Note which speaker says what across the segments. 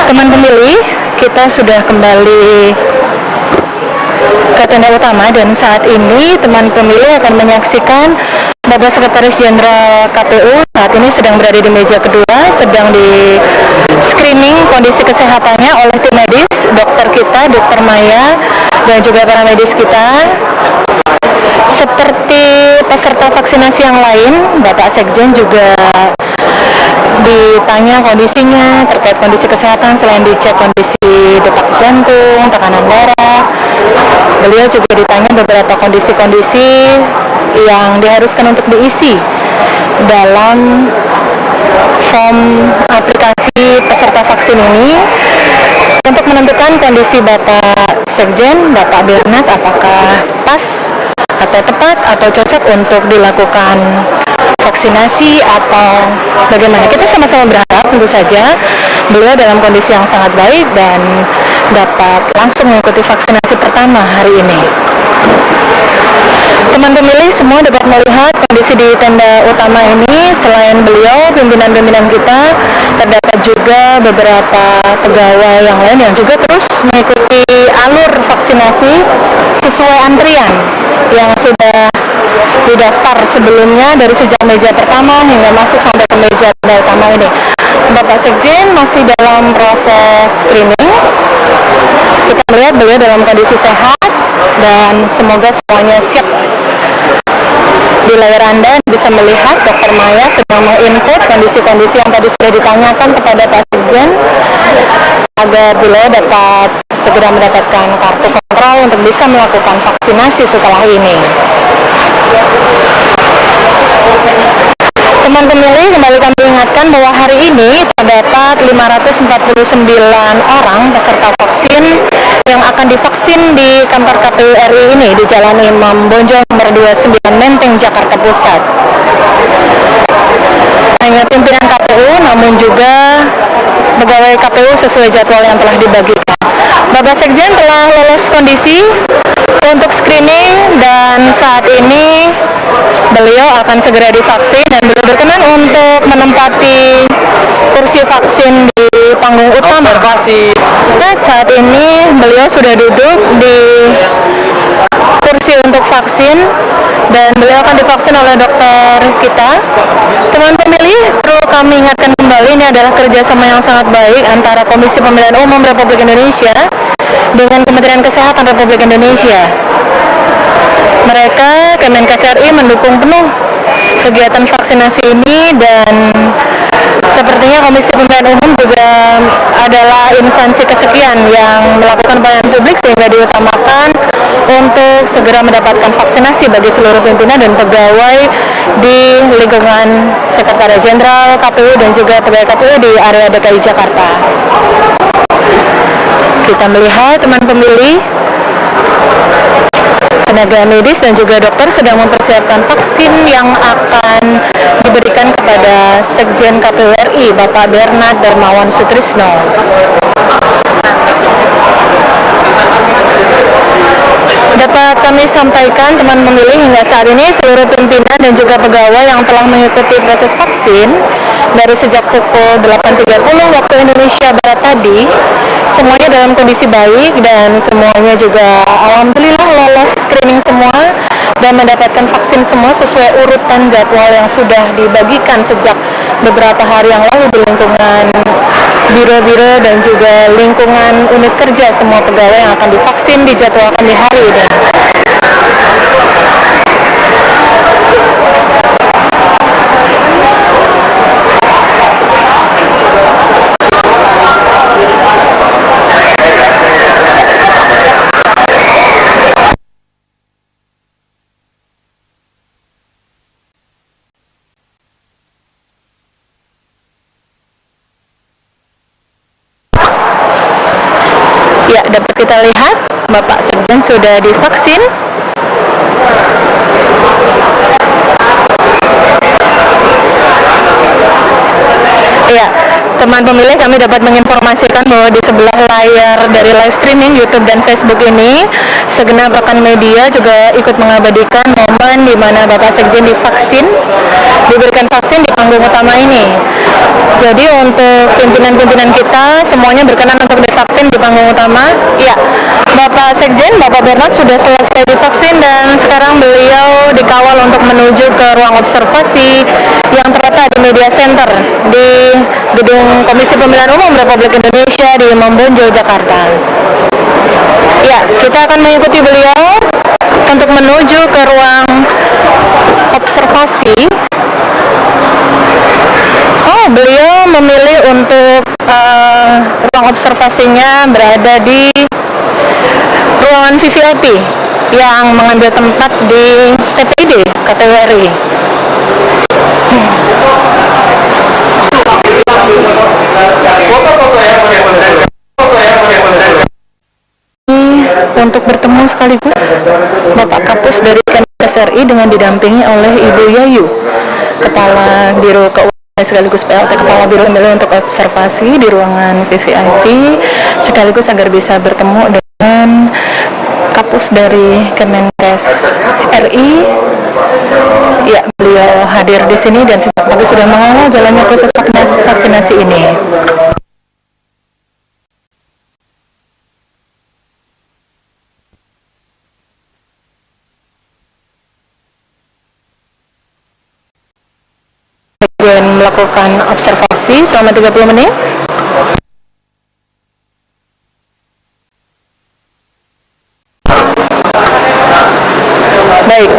Speaker 1: Teman pemilih, kita sudah kembali ke tenda utama dan saat ini teman pemilih akan menyaksikan Bapak Sekretaris Jenderal KPU saat ini sedang berada di meja kedua, sedang di screening kondisi kesehatannya oleh tim medis, dokter kita, Dokter Maya, dan juga para medis kita. Seperti peserta vaksinasi yang lain, Bapak Sekjen juga ditanya kondisinya terkait kondisi kesehatan. Selain dicek kondisi detak jantung, tekanan darah, beliau juga ditanya beberapa kondisi-kondisi yang diharuskan untuk diisi dalam form aplikasi peserta vaksin ini untuk menentukan kondisi Bapak Sekjen, Bapak Bernard, apakah pas atau tepat atau cocok untuk dilakukan vaksinasi atau bagaimana. Kita sama-sama berharap tentu saja beliau dalam kondisi yang sangat baik dan dapat langsung mengikuti vaksinasi pertama hari ini. Teman pemilih semua dapat melihat kondisi di tenda utama ini. Selain beliau, pimpinan-pimpinan kita, terdapat juga beberapa pegawai yang lain yang juga terus mengikuti alur vaksinasi sesuai antrian yang sudah didaftar sebelumnya dari sejak meja pertama hingga masuk sampai ke meja tenda utama ini. Bapak Sekjen masih dalam proses screening. Kita melihat beliau dalam kondisi sehat dan semoga semuanya siap. Di layar Anda bisa melihat Dokter Maya sedang menginput kondisi-kondisi yang tadi sudah ditanyakan kepada Pak Sekjen agar beliau dapat segera mendapatkan kartu kontrol untuk bisa melakukan vaksinasi setelah ini. Teman pemilih, kembali kami ingatkan bahwa hari ini terdapat 549 orang peserta vaksin yang akan divaksin di kantor KPU RI ini di Jalan Imam Bonjol nomor 29 Menteng, Jakarta Pusat. Hanya pimpinan KPU, namun juga pegawai KPU sesuai jadwal yang telah dibagikan. Bapak Sekjen telah lolos kondisi untuk screening dan saat ini beliau akan segera divaksin dan beliau berkenan untuk menempati kursi vaksin di panggung utama. Nah, saat ini beliau sudah duduk di kursi untuk vaksin dan beliau akan divaksin oleh dokter kita. Teman pemilih, perlu kami ingatkan kembali, ini adalah kerjasama yang sangat baik antara Komisi Pemilihan Umum Republik Indonesia dengan Kementerian Kesehatan Republik Indonesia. Mereka, Kemenkes RI, mendukung penuh kegiatan vaksinasi ini dan sepertinya Komisi Pemilihan Umum juga adalah instansi kesekian yang melakukan pelayanan publik sehingga diutamakan untuk segera mendapatkan vaksinasi bagi seluruh pimpinan dan pegawai di lingkungan Sekretariat Jenderal KPU dan juga pegawai KPU di area DKI Jakarta. Kita melihat teman pemilih, tenaga medis dan juga dokter sedang mempersiapkan vaksin yang akan diberikan kepada Sekjen KPU RI, Bapak Bernard Darmawan Sutrisno. Dapat kami sampaikan teman pemilih, hingga saat ini seluruh pimpinan dan juga pegawai yang telah mengikuti proses vaksin dari sejak pukul 8.30 waktu Indonesia Barat tadi, semuanya dalam kondisi baik dan semuanya juga alhamdulillah lolos screening semua dan mendapatkan vaksin semua sesuai urutan jadwal yang sudah dibagikan sejak beberapa hari yang lalu di lingkungan biro-biro dan juga lingkungan unit kerja. Semua pegawai yang akan divaksin dijadwalkan di hari ini. Ya, dapat kita lihat Bapak Sekjen sudah divaksin. Ya, teman pemilih, kami dapat menginformasikan bahwa di sebelah layar dari live streaming YouTube dan Facebook ini, segenap rekan media juga ikut mengabadikan momen di mana Bapak Sekjen diberikan vaksin di panggung utama ini. Jadi untuk pimpinan-pimpinan kita semuanya berkenan untuk divaksin di panggung utama. Ya, Bapak Sekjen, Bapak Bernard sudah selesai divaksin dan sekarang beliau dikawal untuk menuju ke ruang observasi yang terletak di Media Center di Gedung Komisi Pemilihan Umum Republik Indonesia di Imam Bonjol, Jakarta. Ya, kita akan mengikuti beliau untuk menuju ke ruang observasi. Oh, beliau memilih untuk ruang observasinya berada di ruangan VVIP yang mengambil tempat di TPID KTWRI. Untuk bertemu sekaligus Bapak Kapus dari KSRI dengan didampingi oleh Ibu Yayu, Kepala Biro Keuangan sekaligus PLT Kepala Biro Pemilihan untuk observasi di ruangan VVIP, sekaligus agar bisa bertemu dengan Kapus dari Kemenkes RI. Ya, beliau hadir di sini dan sejak pagi sudah mengawal jalannya proses vaksinasi ini. Melakukan observasi selama 30 menit. Baik.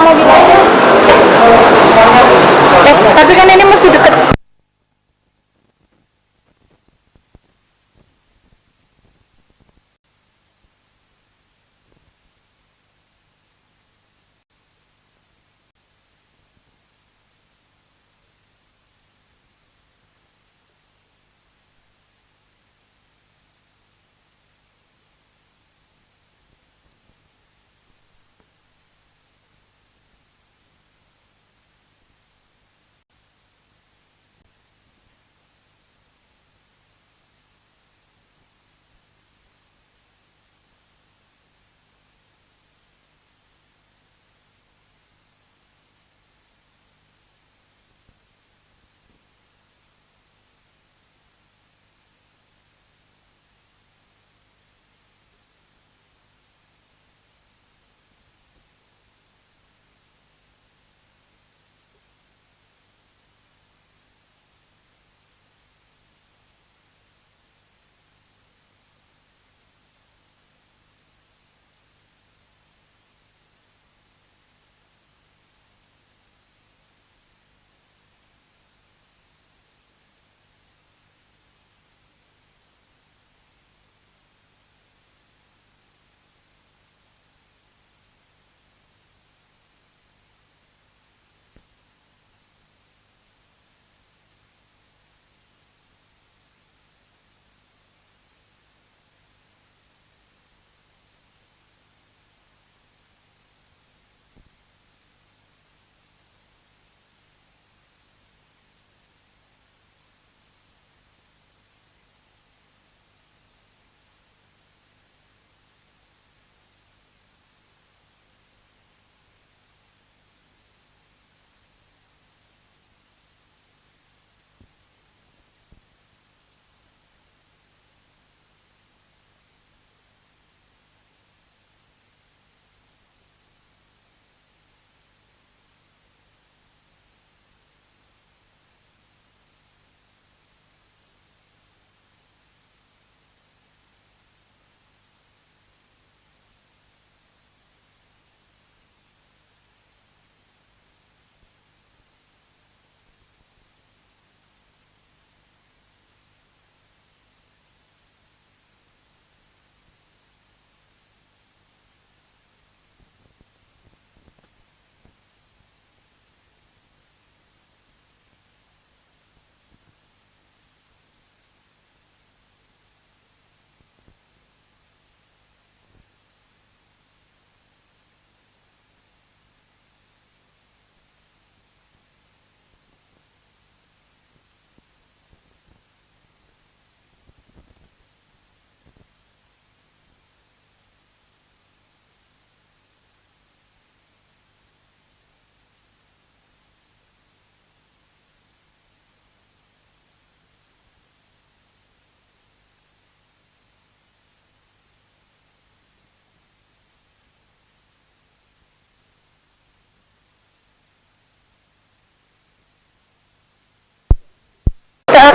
Speaker 1: Mobil aja. Tapi kan ini masih deket.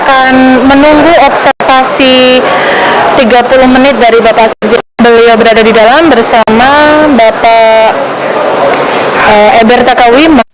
Speaker 1: akan menunggu observasi 30 menit dari Bapak Sekjen. Beliau berada di dalam bersama Bapak Eber Takawi.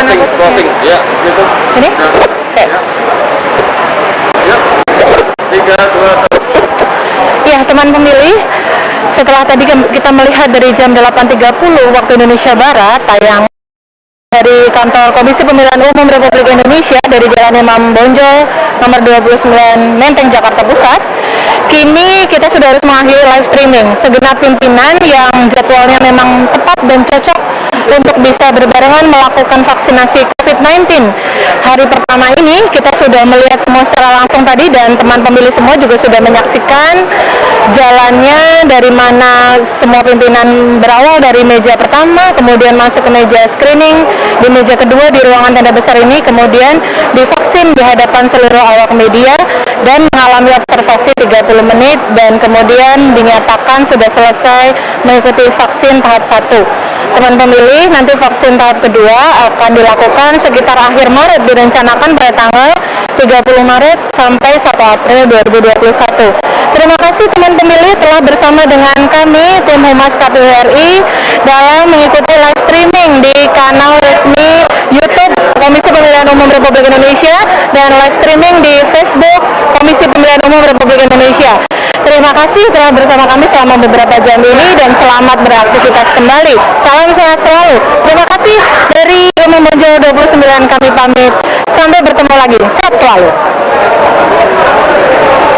Speaker 1: mana
Speaker 2: closing, ya, gitu.
Speaker 1: Ini?
Speaker 2: Ya.
Speaker 1: Oke.
Speaker 2: Ya. 3, 2, 1.
Speaker 1: Ya, teman pemilih, setelah tadi kita melihat dari jam 8.30 waktu Indonesia Barat, tayang dari kantor Komisi Pemilihan Umum Republik Indonesia dari Jalan Imam Bonjol nomor 29 Menteng, Jakarta Pusat. Kini kita sudah harus mengakhiri live streaming. Segenap pimpinan yang jadwalnya memang tepat dan cocok untuk bisa berbarengan melakukan vaksinasi COVID-19. Hari pertama ini kita sudah melihat semua secara langsung tadi, dan teman pemilih semua juga sudah menyaksikan jalannya dari mana semua pimpinan berawal dari meja pertama, kemudian masuk ke meja screening, di meja kedua di ruangan tenda besar ini, kemudian divaksin di hadapan seluruh awak media dan mengalami observasi 30 menit, dan kemudian dinyatakan sudah selesai mengikuti vaksin tahap 1. Teman pemilih, nanti vaksin tahap kedua akan dilakukan sekitar akhir Maret, direncanakan pada tanggal 30 Maret sampai 1 April 2021. Terima kasih teman pemilih telah bersama dengan kami, tim Humas KPU RI, dalam mengikuti live streaming di kanal resmi YouTube Komisi Pemilihan Umum Republik Indonesia dan live streaming di Facebook Komisi Pemilihan Umum Republik Indonesia. Terima kasih telah bersama kami selama beberapa jam ini, dan selamat beraktivitas kembali. Salam sehat selalu. Terima kasih dari Imam Bonjol 29, kami pamit.